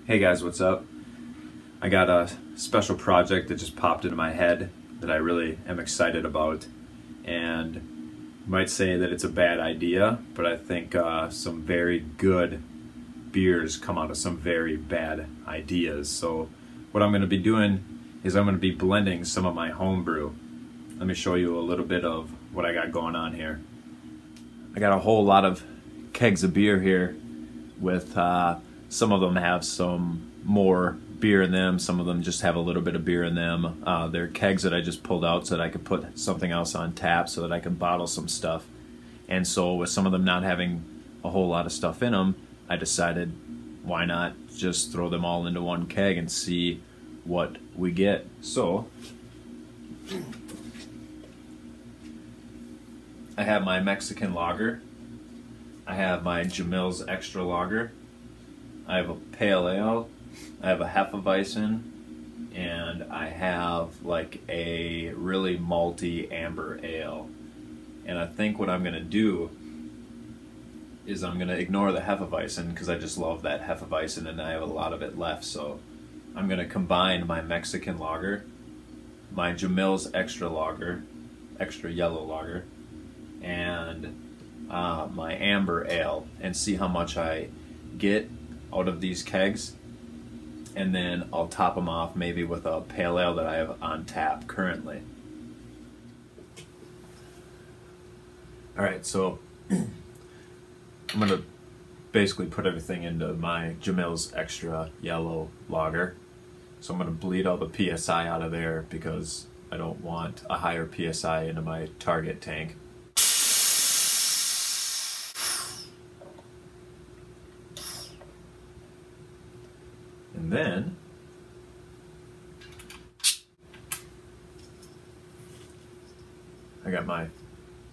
Hey guys, what's up? I got a special project that just popped into my head that I really am excited about, and you might say that it's a bad idea, but I think some very good beers come out of some very bad ideas. So what I'm going to be doing is I'm going to be blending some of my homebrew. Let me show you a little bit of what I got going on here. I got a whole lot of kegs of beer here with some of them have some more beer in them, some of them just have a little bit of beer in them. They're kegs that I just pulled out so that I could put something else on tap so that I can bottle some stuff. And so with some of them not having a whole lot of stuff in them, I decided why not just throw them all into one keg and see what we get. So I have my Mexican lager, I have my Jamil's extra lager, I have a pale ale, I have a Hefeweizen, and I have like a really malty amber ale. And I think what I'm going to do is I'm going to ignore the Hefeweizen because I just love that Hefeweizen and I have a lot of it left. So I'm going to combine my Mexican lager, my Jamil's extra lager, extra yellow lager, and my amber ale and see how much I get out of these kegs, and then I'll top them off maybe with a pale ale that I have on tap currently. Alright, so I'm going to basically put everything into my Jamil's extra yellow lager. So I'm going to bleed all the PSI out of there because I don't want a higher PSI into my target tank. And then I got my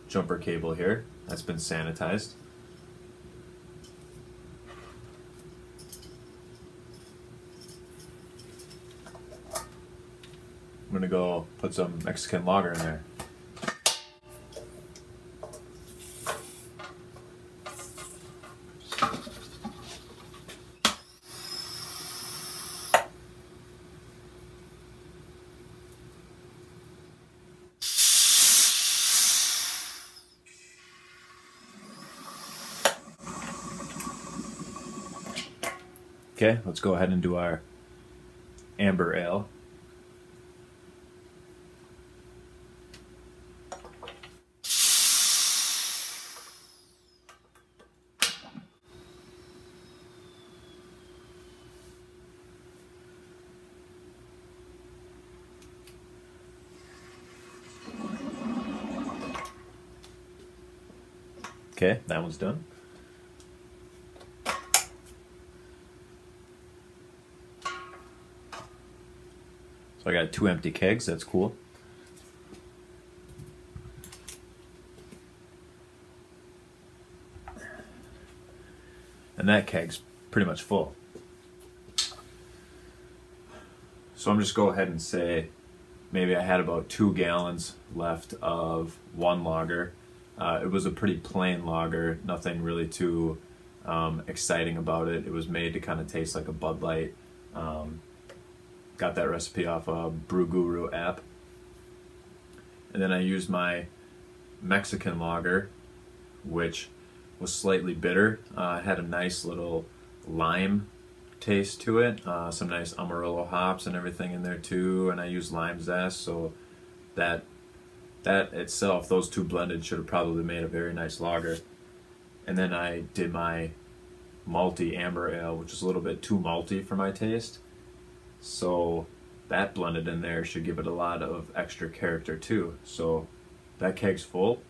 jumper cable here that's been sanitized. I'm gonna go put some Mexican lager in there. Okay, let's go ahead and do our amber ale. Okay, that one's done. So I got 2 empty kegs, that's cool. And that keg's pretty much full. So I'm just go ahead and say maybe I had about 2 gallons left of one lager. It was a pretty plain lager, nothing really too exciting about it. It was made to kind of taste like a Bud Light. Got that recipe off a Brew Guru app. And then I used my Mexican lager, which was slightly bitter. It had a nice little lime taste to it, some nice Amarillo hops and everything in there too, and I used lime zest, so that itself, those two blended, should have probably made a very nice lager. And then I did my malty amber ale, which is a little bit too malty for my taste. So that blended in there should give it a lot of extra character too. So that keg's full.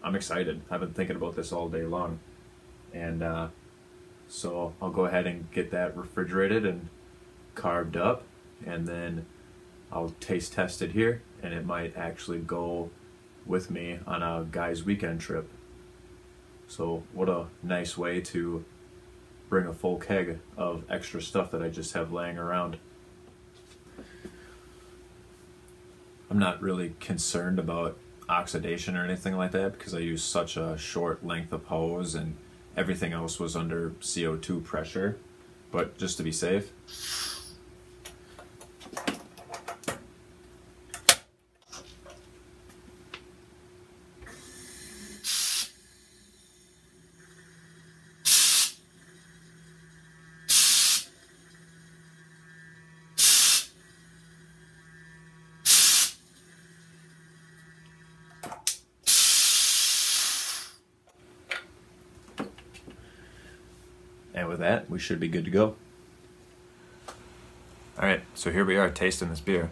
I'm excited. I've been thinking about this all day long. And so I'll go ahead and get that refrigerated and carved up, and then I'll taste test it here, and it might actually go with me on a guy's weekend trip. So what a nice way to bring a full keg of extra stuff that I just have laying around. I'm not really concerned about oxidation or anything like that because I use such a short length of hose and everything else was under CO2 pressure. but just to be safe. And with that, we should be good to go. All right, so here we are tasting this beer.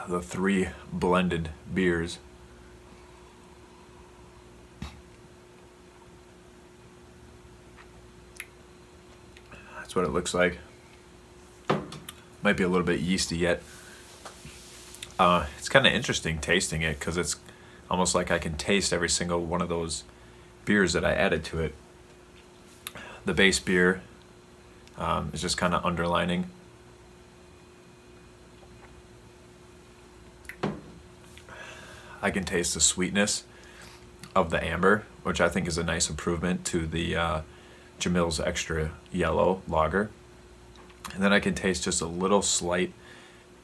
The 3 blended beers. That's what it looks like. Might be a little bit yeasty yet. It's kind of interesting tasting it because it's almost like I can taste every single one of those beers that I added to it. The base beer is just kind of underlining. I can taste the sweetness of the amber, which I think is a nice improvement to the Jamil's Extra Yellow Lager. And then I can taste just a little slight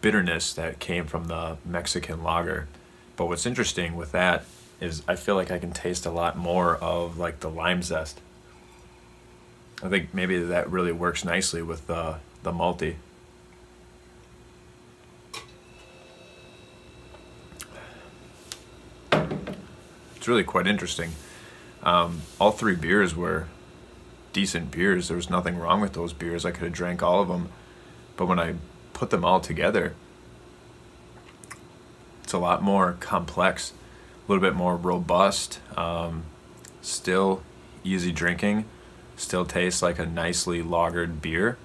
bitterness that came from the Mexican lager. But what's interesting with that is I feel like I can taste a lot more of like the lime zest. I think maybe that really works nicely with the malty. It's really quite interesting. All 3 beers were decent beers. There was nothing wrong with those beers. I could have drank all of them. But when I put them all together, it's a lot more complex, a little bit more robust, still easy drinking, still tastes like a nicely lagered beer.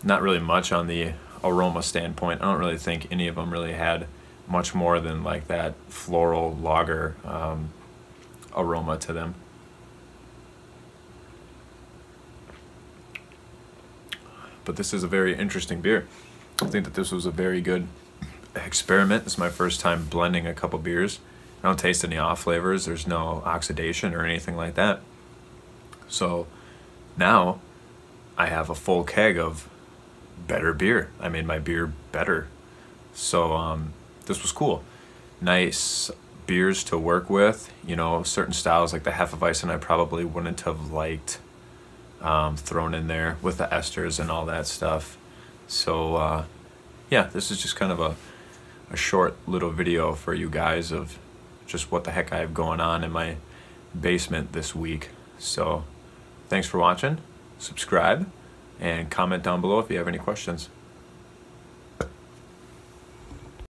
Not really much on the aroma standpoint. I don't really think any of them really had much more than like that floral lager aroma to them. But this is a very interesting beer. I think that this was a very good experiment. This is my first time blending a couple beers. I don't taste any off flavors. There's no oxidation or anything like that. So now I have a full keg of better beer. I made my beer better. So this was cool. Nice beers to work with. You know, certain styles like the Hefeweizen I probably wouldn't have liked thrown in there with the esters and all that stuff. So yeah, this is just kind of a short little video for you guys of just what the heck I have going on in my basement this week. So thanks for watching, subscribe, and comment down below if you have any questions.